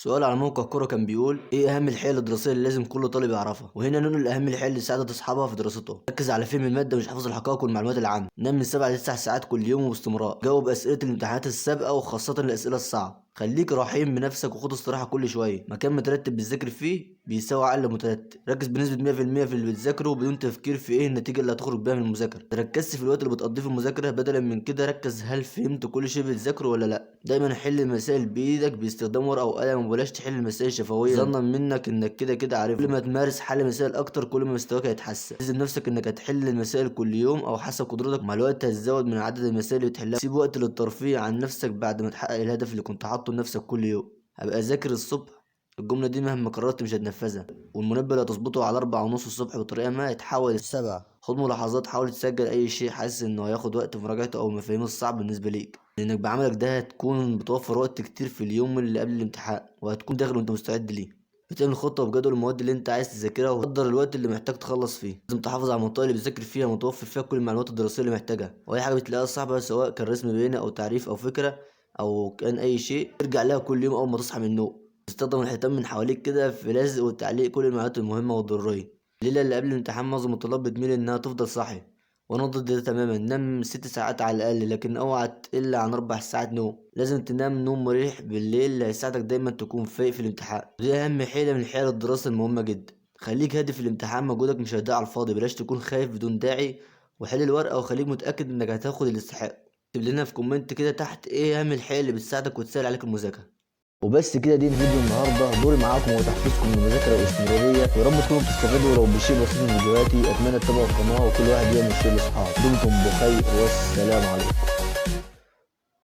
سؤال على موقع كورة كان بيقول ايه اهم الحيل الدراسية اللي لازم كل طالب يعرفها، وهنا نقول اهم الحيل اللي تساعد اصحابها في دراستهم. ركز على فهم المادة مش حفظ الحقائق والمعلومات العامة. نام من 7 ل 9 ساعات كل يوم وباستمرار. جاوب اسئلة الامتحانات السابقة وخاصة الاسئلة الصعبة. خليك رحيم بنفسك وخد استراحة كل شوية. مكان مترتب بتذاكر فيه بيساوي اقل مترتب. ركز بنسبة 100% في اللي بتذاكره بدون تفكير في ايه النتيجة اللي هتخرج بيها من المذاكرة. تركزش في الوقت اللي بتقضيه في المذاكرة، بدلا من كده ركز هل فهمت كل شيء بتذاكره ولا لا. دايما حل المسائل بايدك باستخدام ورقة وقلم، وبلاش تحل المسائل شفويا ظنا منك انك كده عارف. كل ما تمارس حل مسائل اكتر كل ما مستواك هيتحسن. الزم نفسك انك هتحل المسائل كل يوم او حسب قدرتك. مع الوقت هتزود من عدد المسائل اللي بتحلها. سيب وقت للترفيه عن نفسك بعد ما تحقق الهدف اللي كنت حاطه لنفسك كل يوم. هبقى اذاكر الصبح. الجملة دي مهما قررت مش هتنفذها، والمنبه اللي هتظبطه على 4:30 الصبح بطريقة ما يتحول ل7. خد ملاحظات، حاول تسجل أي شيء حاسس إنه هياخد وقت في مراجعته أو المفاهيم الصعبة بالنسبة ليك، لأنك بعملك ده هتكون بتوفر وقت كتير في اليوم اللي قبل الامتحان، وهتكون داخل وأنت مستعد ليه. بتعمل خطة وبجدول المواد اللي أنت عايز تذاكرها، وتقدر الوقت اللي محتاج تخلص فيه. لازم تحافظ على المنطقة اللي بتذاكر فيها متوفر فيها كل المعلومات الدراسية اللي محتاجها، وأي حاجة بتلاقيها صعبة سواء كان رسم بياني أو تعريف أو فكرة أو كان أي شيء ارجع لها كل يوم أول ما تصحى من النوم. استخدم الحيطان من حواليك كده في لزق وتعليق كل المعلومات المهمة والضرورية. الليلة اللي قبل الامتحان معظم الطلاب بتميل إنها تفضل صاحي، وأنا ضد ده تماما. نام 6 ساعات على الأقل، لكن اوعى تقل عن 4 ساعات نوم. لازم تنام نوم مريح بالليل اللي هيساعدك دايما تكون فايق في الامتحان. ودي أهم حيلة من حيل الدراسة المهمة جدا. خليك هادي في الامتحان، مجهودك مش هيضيع على الفاضي. بلاش تكون خايف بدون داعي، وحل الورقة وخليك متأكد إنك هتاخد اللي يستحق. اكتب لنا في كومنت كده تحت ايه أهم الحيل اللي بتساعدك وتسهل عليك المذاكرة. وبس كده، دي الفيديو النهارده. دوري معاكم هو تحفيزكم للمذاكره والاستمراريه. يا رب تكونوا بتستفادوا ولو بشيء بسيط من فيديوهاتي. اتمنى تتابعوا القناه وكل واحد يعمل شير لاصحابه. دمتم بخير والسلام عليكم.